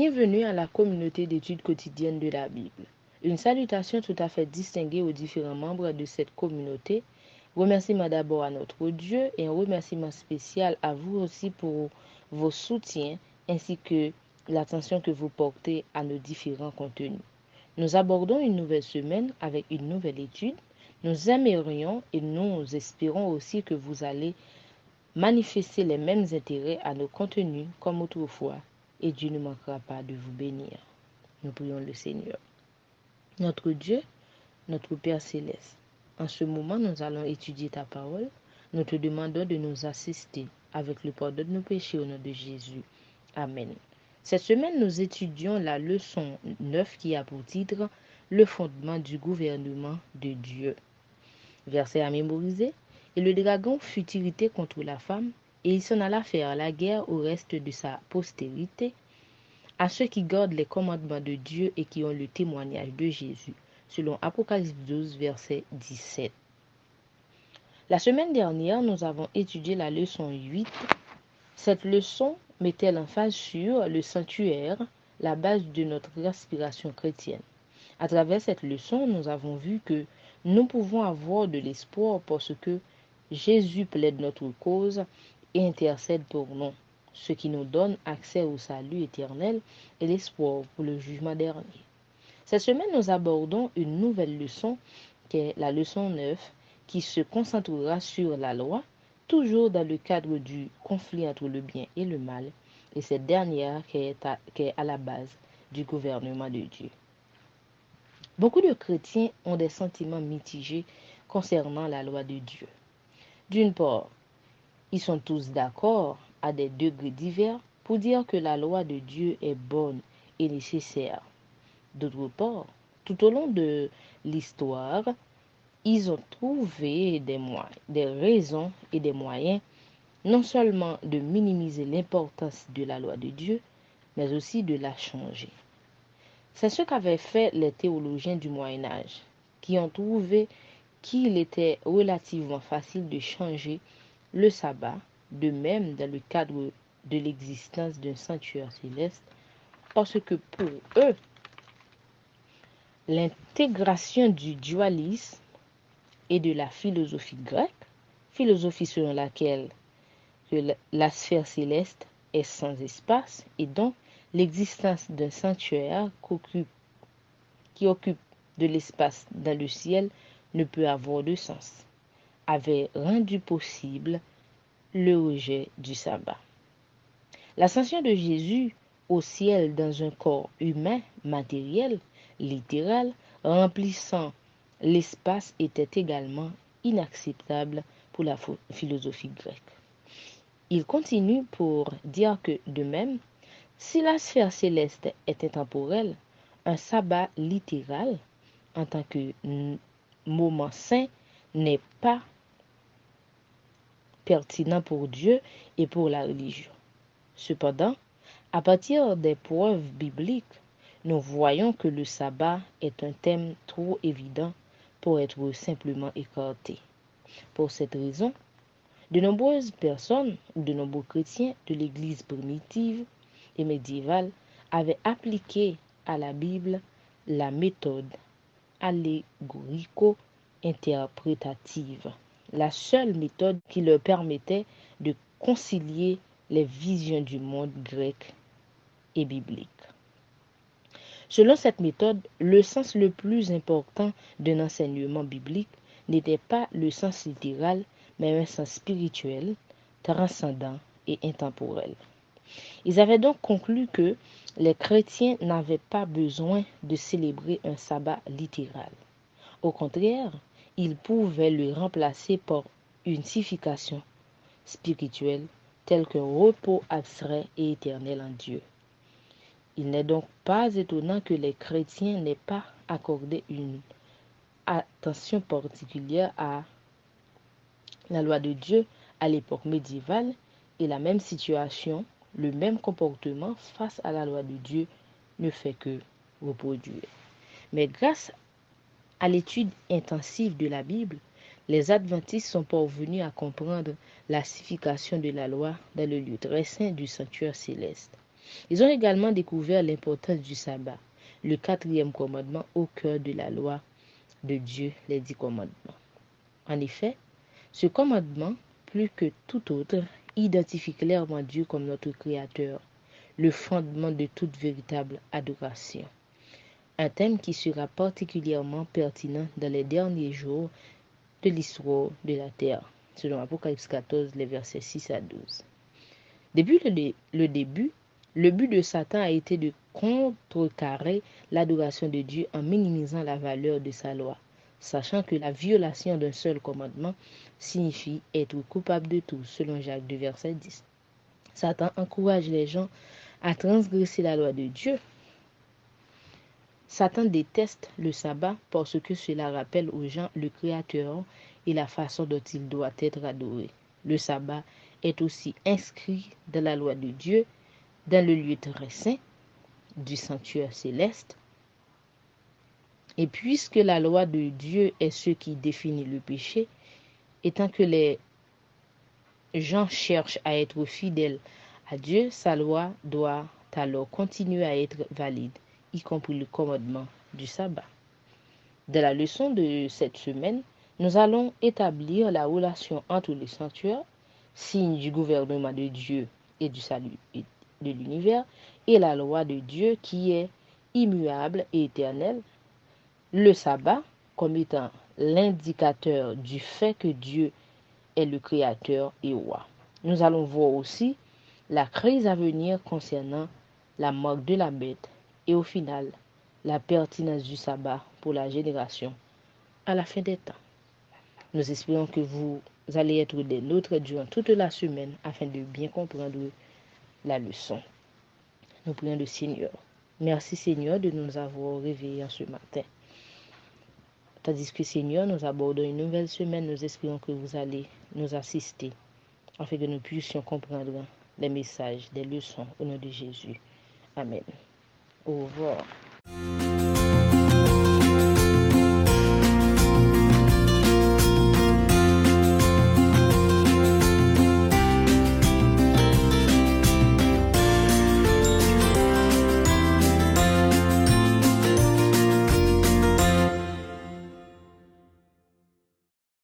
Bienvenue à la communauté d'études quotidiennes de la Bible. Une salutation tout à fait distinguée aux différents membres de cette communauté. Remerciement d'abord à notre Dieu et un remerciement spécial à vous aussi pour vos soutiens ainsi que l'attention que vous portez à nos différents contenus. Nous abordons une nouvelle semaine avec une nouvelle étude. Nous aimerions et nous espérons aussi que vous allez manifester les mêmes intérêts à nos contenus comme autrefois et Dieu ne manquera pas de vous bénir. Nous prions le Seigneur. Notre Dieu, notre Père céleste, en ce moment, nous allons étudier ta parole. Nous te demandons de nous assister avec le pardon de nos péchés au nom de Jésus. Amen. Cette semaine, nous étudions la leçon 9 qui a pour titre « Le fondement du gouvernement de Dieu ». Verset à mémoriser. Et le dragon fut irrité contre la femme, et il s'en alla faire la guerre au reste de sa postérité, à ceux qui gardent les commandements de Dieu et qui ont le témoignage de Jésus, selon Apocalypse 12, verset 17. La semaine dernière, nous avons étudié la leçon 8. Cette leçon mettait l'emphase sur le sanctuaire, la base de notre respiration chrétienne. À travers cette leçon, nous avons vu que nous pouvons avoir de l'espoir parce que Jésus plaide notre cause et intercède pour nous, ce qui nous donne accès au salut éternel et l'espoir pour le jugement dernier. Cette semaine, nous abordons une nouvelle leçon qui est la leçon 9 qui se concentrera sur la loi, toujours dans le cadre du conflit entre le bien et le mal, et cette dernière qui est à la base du gouvernement de Dieu. Beaucoup de chrétiens ont des sentiments mitigés concernant la loi de Dieu. D'une part, ils sont tous d'accord à des degrés divers pour dire que la loi de Dieu est bonne et nécessaire. D'autre part, tout au long de l'histoire, ils ont trouvé des raisons et des moyens non seulement de minimiser l'importance de la loi de Dieu, mais aussi de la changer. C'est ce qu'avaient fait les théologiens du Moyen Âge, qui ont trouvé qu'il était relativement facile de changer le sabbat, de même dans le cadre de l'existence d'un sanctuaire céleste, parce que pour eux, l'intégration du dualisme et de la philosophie grecque, philosophie selon laquelle la sphère céleste est sans espace et donc l'existence d'un sanctuaire qui occupe de l'espace dans le ciel ne peut avoir de sens, avait rendu possible le rejet du sabbat. L'ascension de Jésus au ciel dans un corps humain, matériel, littéral, remplissant l'espace était également inacceptable pour la philosophie grecque. Il continue pour dire que, de même, si la sphère céleste est intemporelle, un sabbat littéral, en tant que moment saint, n'est pas pertinent pour Dieu et pour la religion. Cependant, à partir des preuves bibliques, nous voyons que le sabbat est un thème trop évident pour être simplement écarté. Pour cette raison, de nombreuses personnes ou de nombreux chrétiens de l'Église primitive et médiévale avaient appliqué à la Bible la méthode allégorico-interprétative, la seule méthode qui leur permettait de concilier les visions du monde grec et biblique. Selon cette méthode, le sens le plus important d'un enseignement biblique n'était pas le sens littéral, mais un sens spirituel, transcendant et intemporel. Ils avaient donc conclu que les chrétiens n'avaient pas besoin de célébrer un sabbat littéral. Au contraire, ils pouvaient le remplacer par une signification spirituelle telle qu'un repos abstrait et éternel en Dieu. Il n'est donc pas étonnant que les chrétiens n'aient pas accordé une attention particulière à la loi de Dieu à l'époque médiévale et la même situation, le même comportement face à la loi de Dieu ne fait que reproduire. Mais grâce à l'étude intensive de la Bible, les adventistes sont parvenus à comprendre la signification de la loi dans le lieu très saint du sanctuaire céleste. Ils ont également découvert l'importance du sabbat, le quatrième commandement au cœur de la loi de Dieu, les 10 commandements. En effet, ce commandement, plus que tout autre, identifie clairement Dieu comme notre Créateur, le fondement de toute véritable adoration. Un thème qui sera particulièrement pertinent dans les derniers jours de l'histoire de la terre, selon Apocalypse 14, les versets 6 à 12. Depuis le début, le but de Satan a été de contrecarrer l'adoration de Dieu en minimisant la valeur de sa loi, sachant que la violation d'un seul commandement signifie être coupable de tout, selon Jacques 2, verset 10. Satan encourage les gens à transgresser la loi de Dieu. Satan déteste le sabbat parce que cela rappelle aux gens le Créateur et la façon dont il doit être adoré. Le sabbat est aussi inscrit dans la loi de Dieu, dans le lieu très saint du sanctuaire céleste. Et puisque la loi de Dieu est ce qui définit le péché, étant que les gens cherchent à être fidèles à Dieu, sa loi doit alors continuer à être valide, y compris le commandement du sabbat. Dans la leçon de cette semaine, nous allons établir la relation entre le sanctuaire, signe du gouvernement de Dieu et du salut de l'univers, et la loi de Dieu qui est immuable et éternelle, le sabbat comme étant l'indicateur du fait que Dieu est le créateur et roi. Nous allons voir aussi la crise à venir concernant la marque de la bête et au final, la pertinence du sabbat pour la génération à la fin des temps. Nous espérons que vous allez être des nôtres durant toute la semaine afin de bien comprendre la leçon. Nous prions le Seigneur. Merci Seigneur de nous avoir réveillés ce matin. Tandis que Seigneur, nous abordons une nouvelle semaine, nous espérons que vous allez nous assister afin que nous puissions comprendre les messages, des leçons au nom de Jésus. Amen. Au revoir.